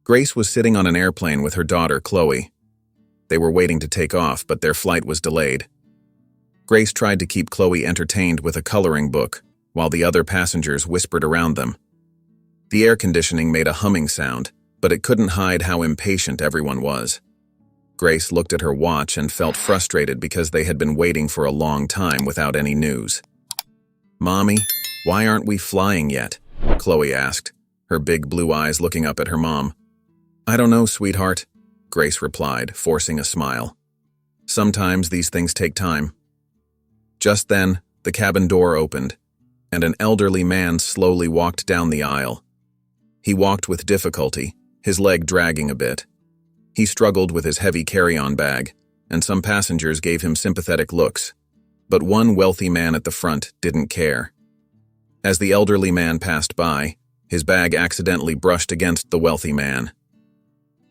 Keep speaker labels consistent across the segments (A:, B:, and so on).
A: Grace was sitting on an airplane with her daughter, Chloe. They were waiting to take off, but their flight was delayed. Grace tried to keep Chloe entertained with a coloring book, while the other passengers whispered around them. The air conditioning made a humming sound, but it couldn't hide how impatient everyone was. Grace looked at her watch and felt frustrated because they had been waiting for a long time without any news. "Mommy, why aren't we flying yet?" Chloe asked, her big blue eyes looking up at her mom. "I don't know, sweetheart," Grace replied, forcing a smile. "Sometimes these things take time." Just then, the cabin door opened, and an elderly man slowly walked down the aisle. He walked with difficulty, his leg dragging a bit. He struggled with his heavy carry-on bag, and some passengers gave him sympathetic looks, but one wealthy man at the front didn't care. As the elderly man passed by, his bag accidentally brushed against the wealthy man.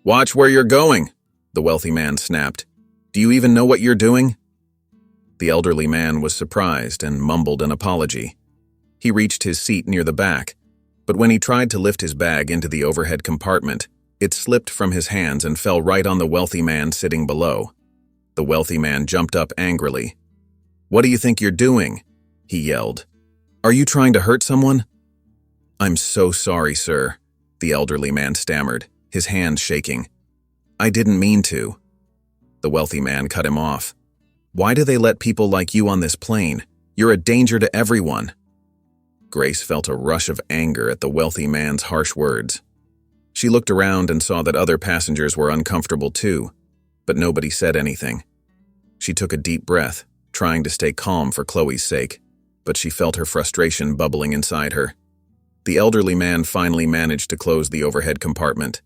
A: "Watch where you're going," the wealthy man snapped. "Do you even know what you're doing?" The elderly man was surprised and mumbled an apology. He reached his seat near the back, but when he tried to lift his bag into the overhead compartment, it slipped from his hands and fell right on the wealthy man sitting below. The wealthy man jumped up angrily. "What do you think you're doing?" he yelled. "Are you trying to hurt someone?" "I'm so sorry, sir," the elderly man stammered, his hands shaking. "I didn't mean to." The wealthy man cut him off. "Why do they let people like you on this plane? You're a danger to everyone." Grace felt a rush of anger at the wealthy man's harsh words. She looked around and saw that other passengers were uncomfortable too, but nobody said anything. She took a deep breath, trying to stay calm for Chloe's sake, but she felt her frustration bubbling inside her. The elderly man finally managed to close the overhead compartment.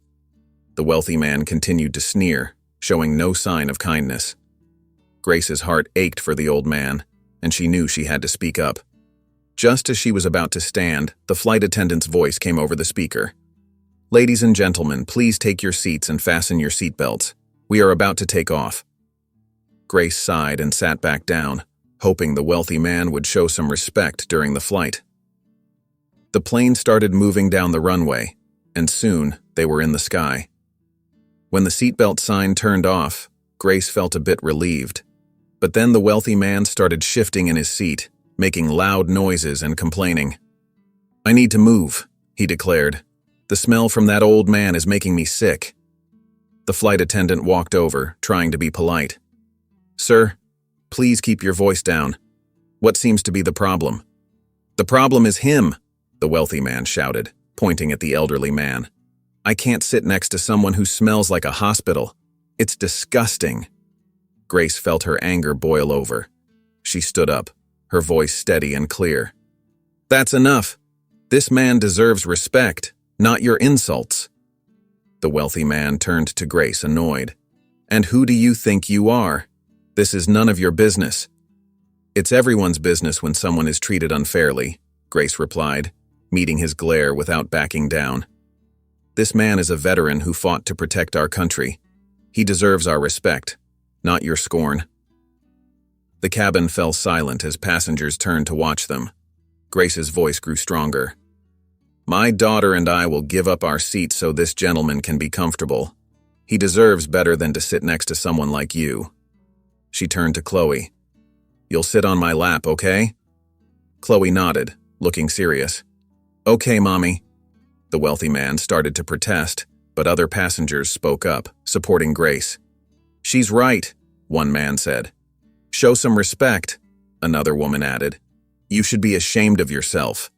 A: The wealthy man continued to sneer, showing no sign of kindness. Grace's heart ached for the old man, and she knew she had to speak up. Just as she was about to stand, the flight attendant's voice came over the speaker. "Ladies and gentlemen, please take your seats and fasten your seatbelts. We are about to take off." Grace sighed and sat back down, hoping the wealthy man would show some respect during the flight. The plane started moving down the runway, and soon they were in the sky. When the seatbelt sign turned off, Grace felt a bit relieved. But then the wealthy man started shifting in his seat, making loud noises and complaining. "I need to move," he declared. "The smell from that old man is making me sick." The flight attendant walked over, trying to be polite. "Sir, please keep your voice down. What seems to be the problem?" "The problem is him," the wealthy man shouted, pointing at the elderly man. "I can't sit next to someone who smells like a hospital. It's disgusting." Grace felt her anger boil over. She stood up, her voice steady and clear. "That's enough. This man deserves respect, not your insults." The wealthy man turned to Grace, annoyed. "And who do you think you are? This is none of your business." "It's everyone's business when someone is treated unfairly," Grace replied, meeting his glare without backing down. "This man is a veteran who fought to protect our country. He deserves our respect, not your scorn." The cabin fell silent as passengers turned to watch them. Grace's voice grew stronger. "My daughter and I will give up our seats so this gentleman can be comfortable. He deserves better than to sit next to someone like you." She turned to Chloe. "You'll sit on my lap, okay?" Chloe nodded, looking serious. "Okay, Mommy." The wealthy man started to protest, but other passengers spoke up, supporting Grace. "She's right," one man said. "Show some respect," another woman added. "You should be ashamed of yourself."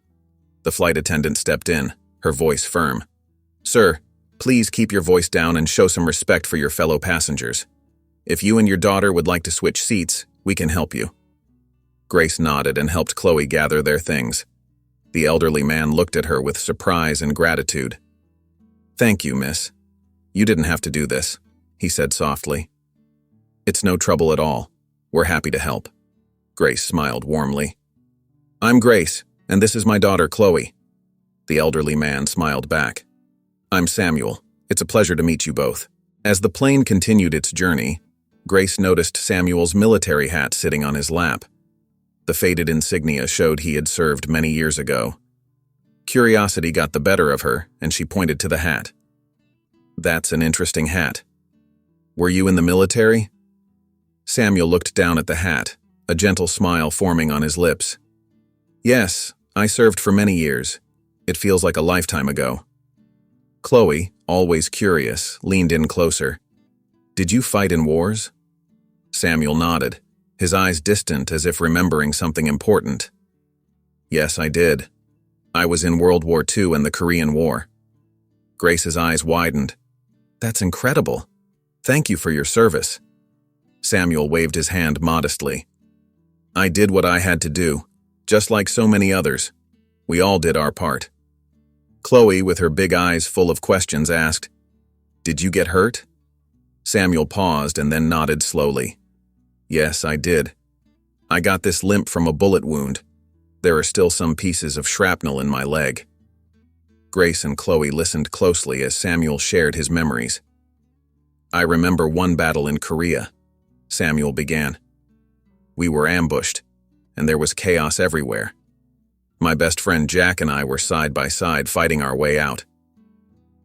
A: The flight attendant stepped in, her voice firm. "Sir, please keep your voice down and show some respect for your fellow passengers. If you and your daughter would like to switch seats, we can help you." Grace nodded and helped Chloe gather their things. The elderly man looked at her with surprise and gratitude. "Thank you, miss. You didn't have to do this," he said softly. "It's no trouble at all. We're happy to help." Grace smiled warmly. "I'm Grace, and this is my daughter, Chloe." The elderly man smiled back. "I'm Samuel. It's a pleasure to meet you both." As the plane continued its journey, Grace noticed Samuel's military hat sitting on his lap. The faded insignia showed he had served many years ago. Curiosity got the better of her, and she pointed to the hat. That's an interesting hat. Were you in the military? Samuel looked down at the hat, a gentle smile forming on his lips. Yes, I served for many years. It feels like a lifetime ago. Chloe, always curious, leaned in closer. Did you fight in wars? Samuel nodded, his eyes distant as if remembering something important. Yes, I did. I was in World War II and the Korean War. Grace's eyes widened. That's incredible. Thank you for your service. Samuel waved his hand modestly. I did what I had to do, just like so many others. We all did our part. Chloe, with her big eyes full of questions, asked, Did you get hurt? Samuel paused and then nodded slowly. Yes, I did. I got this limp from a bullet wound. There are still some pieces of shrapnel in my leg. Grace and Chloe listened closely as Samuel shared his memories. I remember one battle in Korea, Samuel began. We were ambushed, and there was chaos everywhere. My best friend Jack and I were side by side fighting our way out.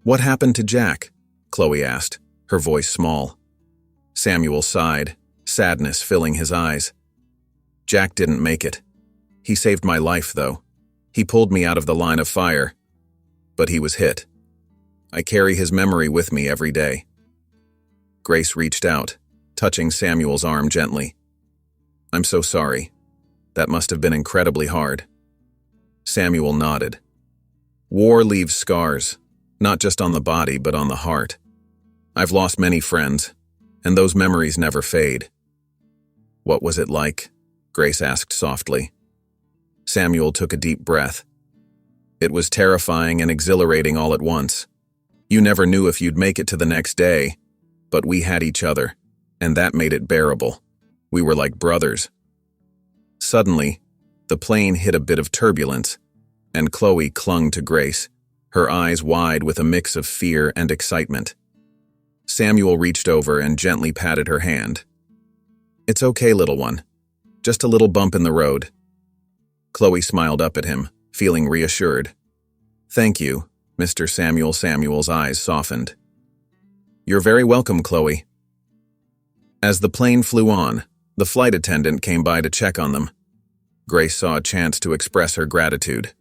A: What happened to Jack? Chloe asked, her voice small. Samuel sighed, sadness filling his eyes. Jack didn't make it. He saved my life, though. He pulled me out of the line of fire. But he was hit. I carry his memory with me every day. Grace reached out, touching Samuel's arm gently. I'm so sorry. That must have been incredibly hard. Samuel nodded. War leaves scars, not just on the body but on the heart. I've lost many friends, and those memories never fade. What was it like? Grace asked softly. Samuel took a deep breath. It was terrifying and exhilarating all at once. You never knew if you'd make it to the next day, but we had each other, and that made it bearable. We were like brothers. Suddenly, the plane hit a bit of turbulence, and Chloe clung to Grace, her eyes wide with a mix of fear and excitement. Samuel reached over and gently patted her hand. It's okay, little one. Just a little bump in the road. Chloe smiled up at him, feeling reassured. Thank you, Mr. Samuel. Samuel's eyes softened. You're very welcome, Chloe. As the plane flew on, the flight attendant came by to check on them. Grace saw a chance to express her gratitude.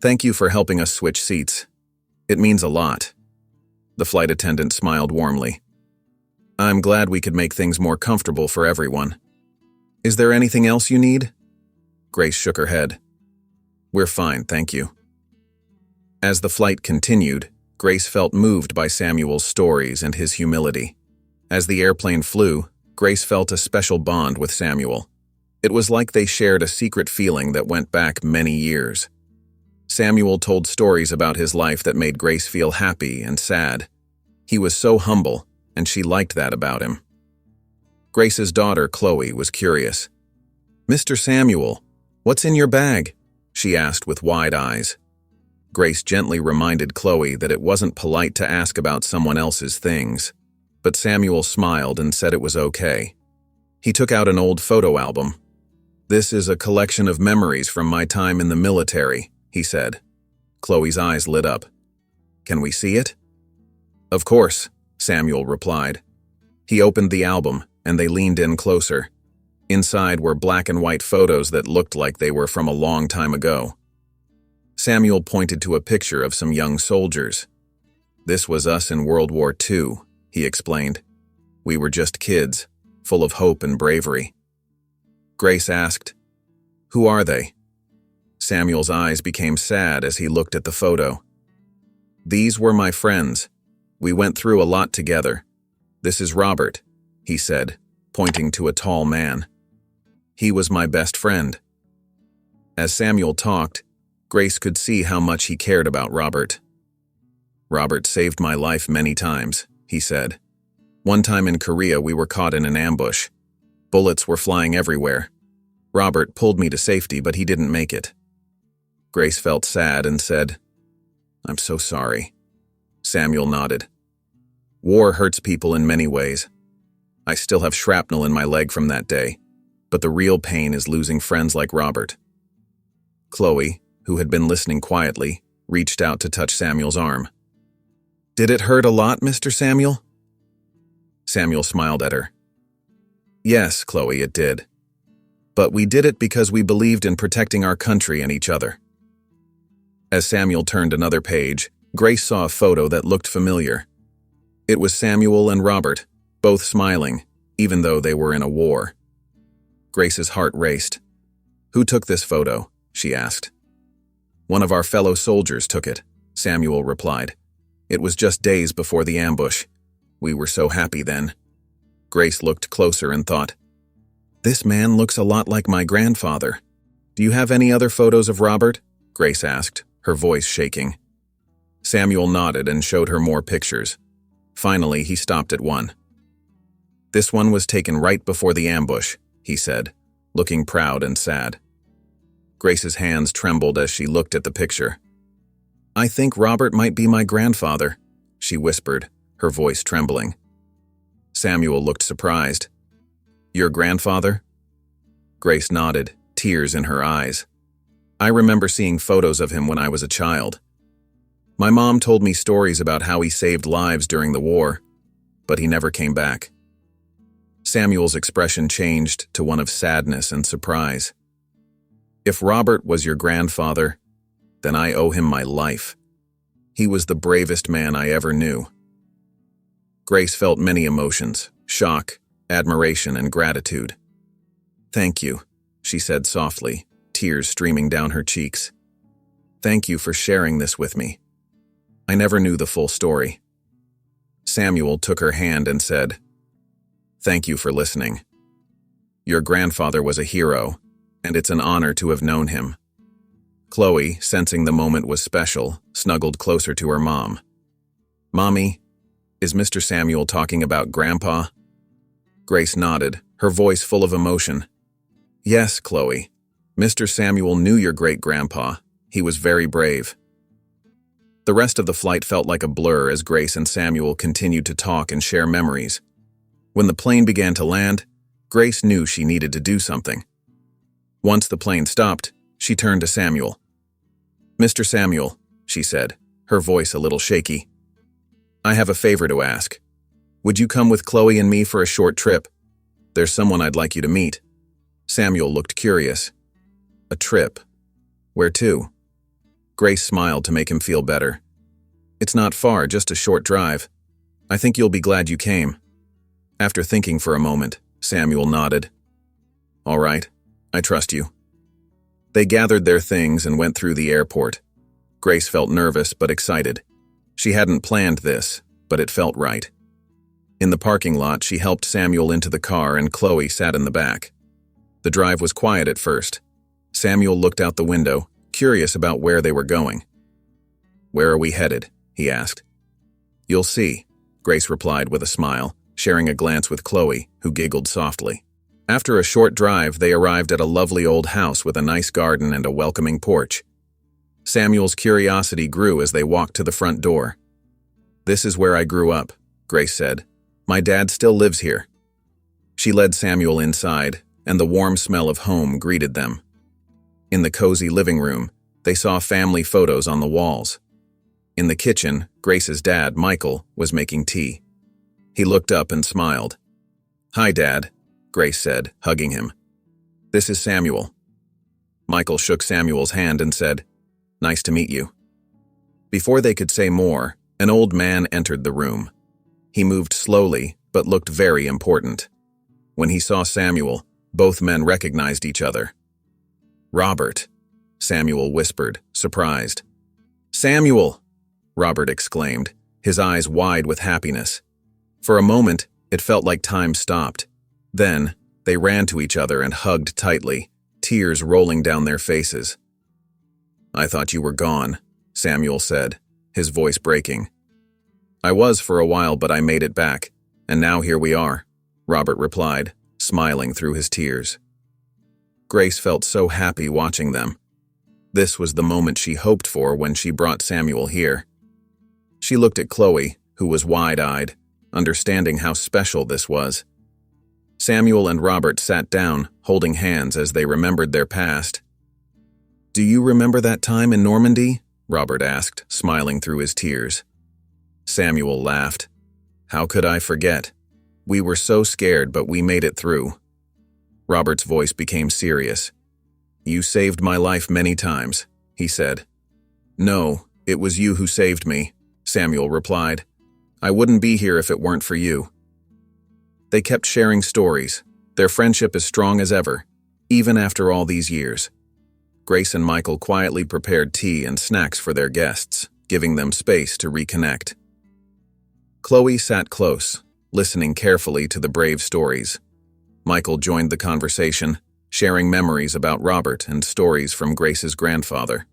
A: Thank you for helping us switch seats. It means a lot. The flight attendant smiled warmly. I'm glad we could make things more comfortable for everyone. Is there anything else you need? Grace shook her head. We're fine, thank you. As the flight continued, Grace felt moved by Samuel's stories and his humility. As the airplane flew, Grace felt a special bond with Samuel. It was like they shared a secret feeling that went back many years. Samuel told stories about his life that made Grace feel happy and sad. He was so humble, and she liked that about him. Grace's daughter, Chloe, was curious. Mr. Samuel, what's in your bag? She asked with wide eyes. Grace gently reminded Chloe that it wasn't polite to ask about someone else's things, but Samuel smiled and said it was okay. He took out an old photo album. This is a collection of memories from my time in the military, he said. Chloe's eyes lit up. Can we see it? Of course, Samuel replied. He opened the album, and they leaned in closer. Inside were black and white photos that looked like they were from a long time ago. Samuel pointed to a picture of some young soldiers. This was us in World War II, he explained. We were just kids, full of hope and bravery. Grace asked, Who are they? Samuel's eyes became sad as he looked at the photo. These were my friends. We went through a lot together. This is Robert, he said, pointing to a tall man. He was my best friend. As Samuel talked, Grace could see how much he cared about Robert. Robert saved my life many times, he said. One time in Korea we were caught in an ambush. Bullets were flying everywhere. Robert pulled me to safety, but he didn't make it. Grace felt sad and said, I'm so sorry. Samuel nodded. War hurts people in many ways. I still have shrapnel in my leg from that day, but the real pain is losing friends like Robert. Chloe, who had been listening quietly, reached out to touch Samuel's arm. Did it hurt a lot, Mr. Samuel? Samuel smiled at her. Yes, Chloe, it did. But we did it because we believed in protecting our country and each other. As Samuel turned another page, Grace saw a photo that looked familiar. It was Samuel and Robert, both smiling, even though they were in a war. Grace's heart raced. Who took this photo? She asked. One of our fellow soldiers took it, Samuel replied. It was just days before the ambush. We were so happy then. Grace looked closer and thought, this man looks a lot like my grandfather. Do you have any other photos of Robert? Grace asked, her voice shaking. Samuel nodded and showed her more pictures. Finally, he stopped at one. This one was taken right before the ambush, he said, looking proud and sad. Grace's hands trembled as she looked at the picture. I think Robert might be my grandfather, she whispered, her voice trembling. Samuel looked surprised. Your grandfather? Grace nodded, tears in her eyes. I remember seeing photos of him when I was a child. My mom told me stories about how he saved lives during the war, but he never came back. Samuel's expression changed to one of sadness and surprise. If Robert was your grandfather, then I owe him my life. He was the bravest man I ever knew. Grace felt many emotions, shock, admiration, and gratitude. Thank you, she said softly, tears streaming down her cheeks. Thank you for sharing this with me. I never knew the full story. Samuel took her hand and said, Thank you for listening. Your grandfather was a hero, and it's an honor to have known him. Chloe, sensing the moment was special, snuggled closer to her mom. Mommy, is Mr. Samuel talking about Grandpa? Grace nodded, her voice full of emotion. Yes, Chloe. Mr. Samuel knew your great-grandpa. He was very brave. The rest of the flight felt like a blur as Grace and Samuel continued to talk and share memories. When the plane began to land, Grace knew she needed to do something. Once the plane stopped, she turned to Samuel. Mr. Samuel, she said, her voice a little shaky. I have a favor to ask. Would you come with Chloe and me for a short trip? There's someone I'd like you to meet. Samuel looked curious. A trip? Where to? Grace smiled to make him feel better. It's not far, just a short drive. I think you'll be glad you came. After thinking for a moment, Samuel nodded. All right, I trust you. They gathered their things and went through the airport. Grace felt nervous but excited. She hadn't planned this, but it felt right. In the parking lot, she helped Samuel into the car and Chloe sat in the back. The drive was quiet at first. Samuel looked out the window, curious about where they were going. Where are we headed? He asked. You'll see, Grace replied with a smile, sharing a glance with Chloe, who giggled softly. After a short drive, they arrived at a lovely old house with a nice garden and a welcoming porch. Samuel's curiosity grew as they walked to the front door. This is where I grew up, Grace said. My dad still lives here. She led Samuel inside, and the warm smell of home greeted them. In the cozy living room, they saw family photos on the walls. In the kitchen, Grace's dad, Michael, was making tea. He looked up and smiled. Hi, Dad, Grace said, hugging him. This is Samuel. Michael shook Samuel's hand and said, Nice to meet you. Before they could say more, an old man entered the room. He moved slowly, but looked very important. When he saw Samuel, both men recognized each other. Robert, Samuel whispered, surprised. Samuel, Robert exclaimed, his eyes wide with happiness. For a moment, it felt like time stopped. Then, they ran to each other and hugged tightly, tears rolling down their faces. I thought you were gone, Samuel said, his voice breaking. I was for a while, but I made it back, and now here we are, Robert replied, smiling through his tears. Grace felt so happy watching them. This was the moment she hoped for when she brought Samuel here. She looked at Chloe, who was wide-eyed, understanding how special this was. Samuel and Robert sat down, holding hands as they remembered their past. Do you remember that time in Normandy? Robert asked, smiling through his tears. Samuel laughed. How could I forget? We were so scared, but we made it through. Robert's voice became serious. You saved my life many times, he said. No, it was you who saved me, Samuel replied. I wouldn't be here if it weren't for you. They kept sharing stories. Their friendship as strong as ever, even after all these years. Grace and Michael quietly prepared tea and snacks for their guests, giving them space to reconnect. Chloe sat close, listening carefully to the brave stories. Michael joined the conversation, sharing memories about Robert and stories from Grace's grandfather.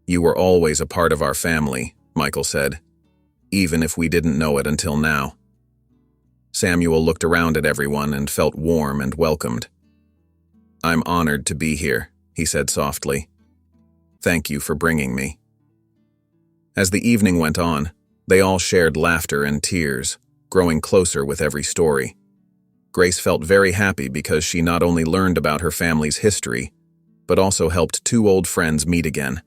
A: You were always a part of our family, Michael said, even if we didn't know it until now. Samuel looked around at everyone and felt warm and welcomed. I'm honored to be here, he said softly. Thank you for bringing me. As the evening went on, they all shared laughter and tears, growing closer with every story. Grace felt very happy because she not only learned about her family's history, but also helped two old friends meet again.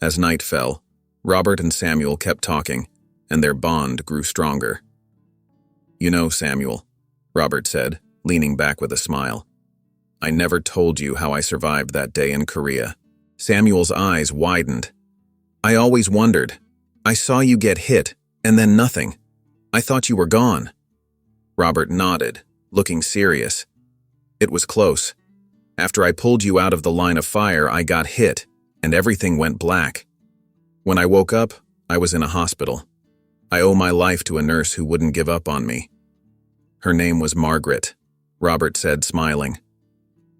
A: As night fell, Robert and Samuel kept talking, and their bond grew stronger. You know, Samuel, Robert said, leaning back with a smile. I never told you how I survived that day in Korea. Samuel's eyes widened. I always wondered. I saw you get hit, and then nothing. I thought you were gone. Robert nodded, looking serious. It was close. After I pulled you out of the line of fire, I got hit, and everything went black. When I woke up, I was in a hospital. I owe my life to a nurse who wouldn't give up on me. Her name was Margaret, Robert said, smiling.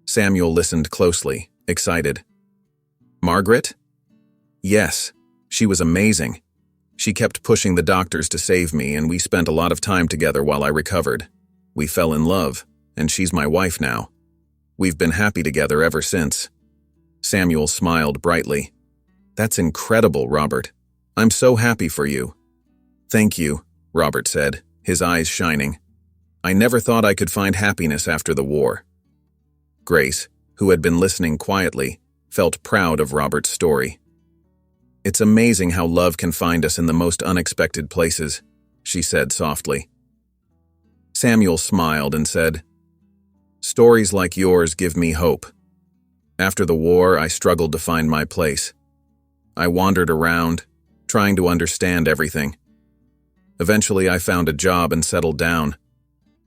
A: Samuel listened closely, excited. Margaret? Yes, she was amazing. She kept pushing the doctors to save me, and we spent a lot of time together while I recovered. We fell in love, and she's my wife now. We've been happy together ever since. Samuel smiled brightly. That's incredible, Robert. I'm so happy for you. Thank you, Robert said, his eyes shining. I never thought I could find happiness after the war. Grace, who had been listening quietly, felt proud of Robert's story. It's amazing how love can find us in the most unexpected places, she said softly. Samuel smiled and said, Stories like yours give me hope. After the war, I struggled to find my place. I wandered around, trying to understand everything. Eventually, I found a job and settled down,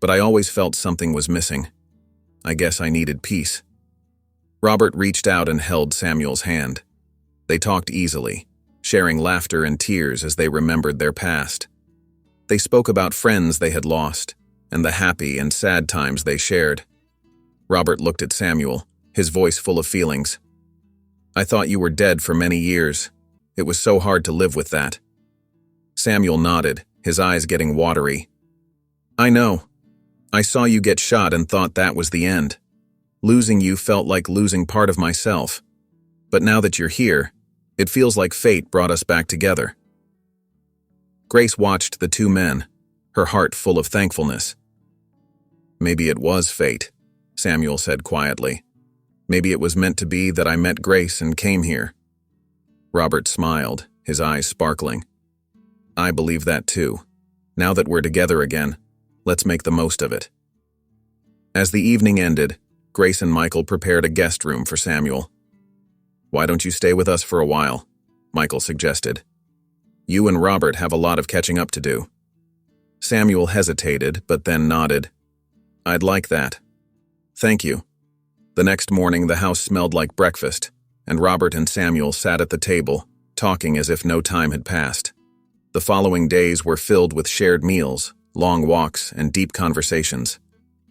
A: but I always felt something was missing. I guess I needed peace. Robert reached out and held Samuel's hand. They talked easily, sharing laughter and tears as they remembered their past. They spoke about friends they had lost, and the happy and sad times they shared. Robert looked at Samuel, his voice full of feelings. I thought you were dead for many years. It was so hard to live with that. Samuel nodded, his eyes getting watery. I know. I saw you get shot and thought that was the end. Losing you felt like losing part of myself. But now that you're here, it feels like fate brought us back together. Grace watched the two men, her heart full of thankfulness. Maybe it was fate, Samuel said quietly. Maybe it was meant to be that I met Grace and came here. Robert smiled, his eyes sparkling. I believe that too. Now that we're together again, let's make the most of it. As the evening ended, Grace and Michael prepared a guest room for Samuel. Why don't you stay with us for a while? Michael suggested. You and Robert have a lot of catching up to do. Samuel hesitated, but then nodded. I'd like that. Thank you. The next morning, the house smelled like breakfast, and Robert and Samuel sat at the table, talking as if no time had passed. The following days were filled with shared meals, long walks, and deep conversations.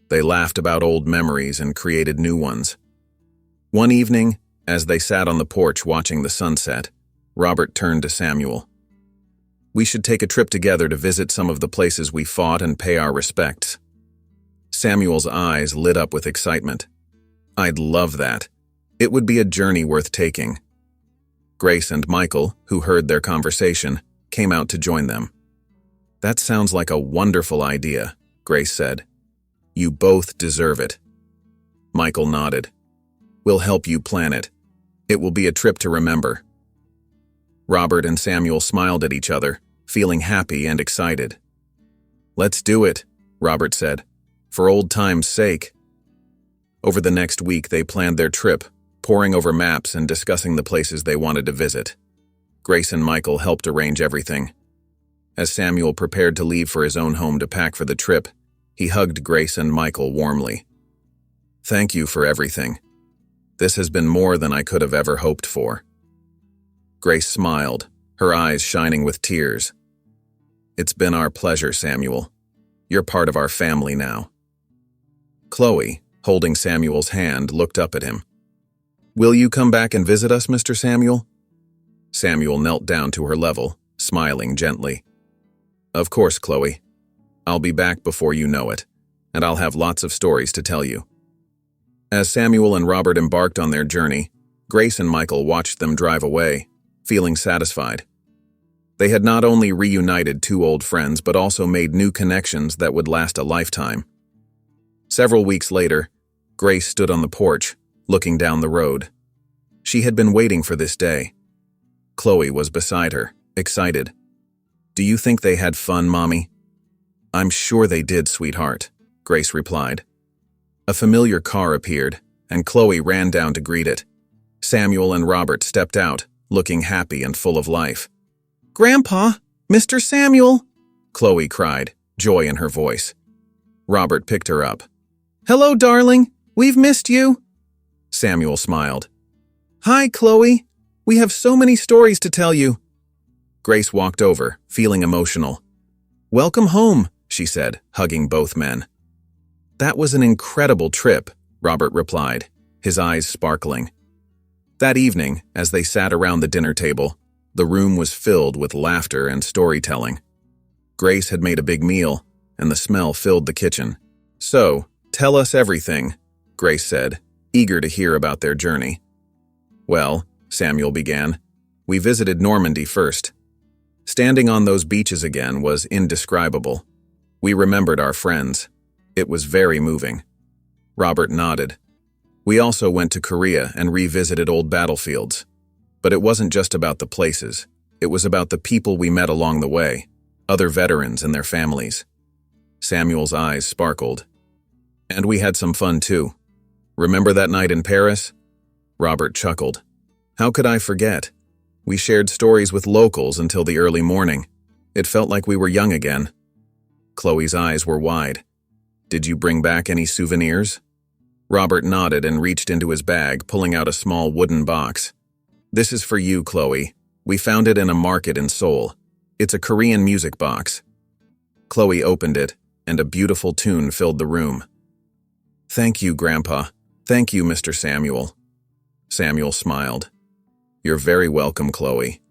A: They laughed about old memories and created new ones. One evening, as they sat on the porch watching the sunset, Robert turned to Samuel. We should take a trip together to visit some of the places we fought and pay our respects. Samuel's eyes lit up with excitement. I'd love that. It would be a journey worth taking. Grace and Michael, who heard their conversation, came out to join them. That sounds like a wonderful idea, Grace said. You both deserve it. Michael nodded. We'll help you plan it. It will be a trip to remember. Robert and Samuel smiled at each other, feeling happy and excited. "Let's do it," Robert said, "for old time's sake." Over the next week, they planned their trip, poring over maps and discussing the places they wanted to visit. Grace and Michael helped arrange everything. As Samuel prepared to leave for his own home to pack for the trip, he hugged Grace and Michael warmly. "Thank you for everything. This has been more than I could have ever hoped for." Grace smiled, her eyes shining with tears. "It's been our pleasure, Samuel. You're part of our family now." Chloe, holding Samuel's hand, looked up at him. "Will you come back and visit us, Mr. Samuel?" Samuel knelt down to her level, smiling gently. "Of course, Chloe. I'll be back before you know it, and I'll have lots of stories to tell you." As Samuel and Robert embarked on their journey, Grace and Michael watched them drive away, feeling satisfied. They had not only reunited two old friends but also made new connections that would last a lifetime. Several weeks later, Grace stood on the porch, looking down the road. She had been waiting for this day. Chloe was beside her, excited. "Do you think they had fun, Mommy?" "I'm sure they did, sweetheart," Grace replied. A familiar car appeared, and Chloe ran down to greet it. Samuel and Robert stepped out, looking happy and full of life. "Grandpa! Mr. Samuel!" Chloe cried, joy in her voice. Robert picked her up. "Hello, darling. We've missed you." Samuel smiled. "Hi, Chloe. We have so many stories to tell you." Grace walked over, feeling emotional. "Welcome home," she said, hugging both men. "That was an incredible trip," Robert replied, his eyes sparkling. That evening, as they sat around the dinner table, the room was filled with laughter and storytelling. Grace had made a big meal, and the smell filled the kitchen. "So, tell us everything," Grace said, eager to hear about their journey. "Well," Samuel began, "we visited Normandy first. Standing on those beaches again was indescribable. We remembered our friends. It was very moving." Robert nodded. "We also went to Korea and revisited old battlefields. But it wasn't just about the places. It was about the people we met along the way, other veterans and their families." Samuel's eyes sparkled. "And we had some fun too. Remember that night in Paris?" Robert chuckled. "How could I forget? We shared stories with locals until the early morning. It felt like we were young again." Chloe's eyes were wide. "Did you bring back any souvenirs?" Robert nodded and reached into his bag, pulling out a small wooden box. "This is for you, Chloe. We found it in a market in Seoul. It's a Korean music box." Chloe opened it, and a beautiful tune filled the room. "Thank you, Grandpa. Thank you, Mr. Samuel." Samuel smiled. "You're very welcome, Chloe."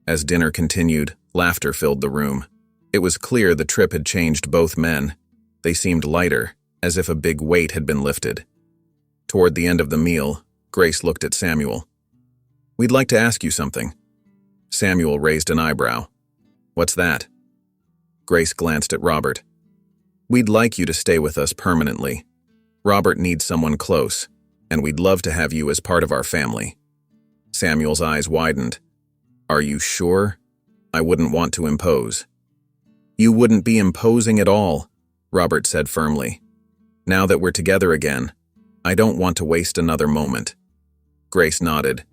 A: As dinner continued, laughter filled the room. It was clear the trip had changed both men. They seemed lighter, as if a big weight had been lifted. Toward the end of the meal, Grace looked at Samuel. "We'd like to ask you something." Samuel raised an eyebrow. "What's that?" Grace glanced at Robert. "We'd like you to stay with us permanently. Robert needs someone close, and we'd love to have you as part of our family." Samuel's eyes widened. "Are you sure? I wouldn't want to impose." "You wouldn't be imposing at all," Robert said firmly. "Now that we're together again, I don't want to waste another moment." Grace nodded.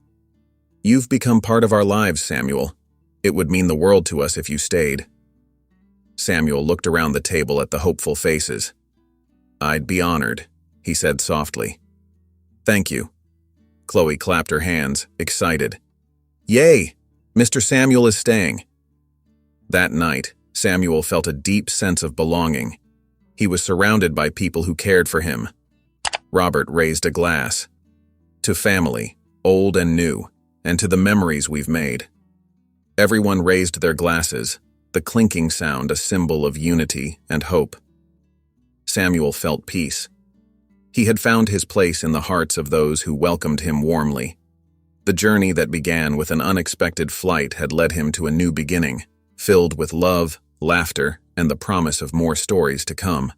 A: "You've become part of our lives, Samuel. It would mean the world to us if you stayed." Samuel looked around the table at the hopeful faces. "I'd be honored," he said softly. "Thank you." Chloe clapped her hands, excited. "Yay! Mr. Samuel is staying." That night, Samuel felt a deep sense of belonging. He was surrounded by people who cared for him. Robert raised a glass. "To family, old and new, and to the memories we've made." Everyone raised their glasses, the clinking sound a symbol of unity and hope. Samuel felt peace. He had found his place in the hearts of those who welcomed him warmly. The journey that began with an unexpected flight had led him to a new beginning, filled with love, laughter, and the promise of more stories to come.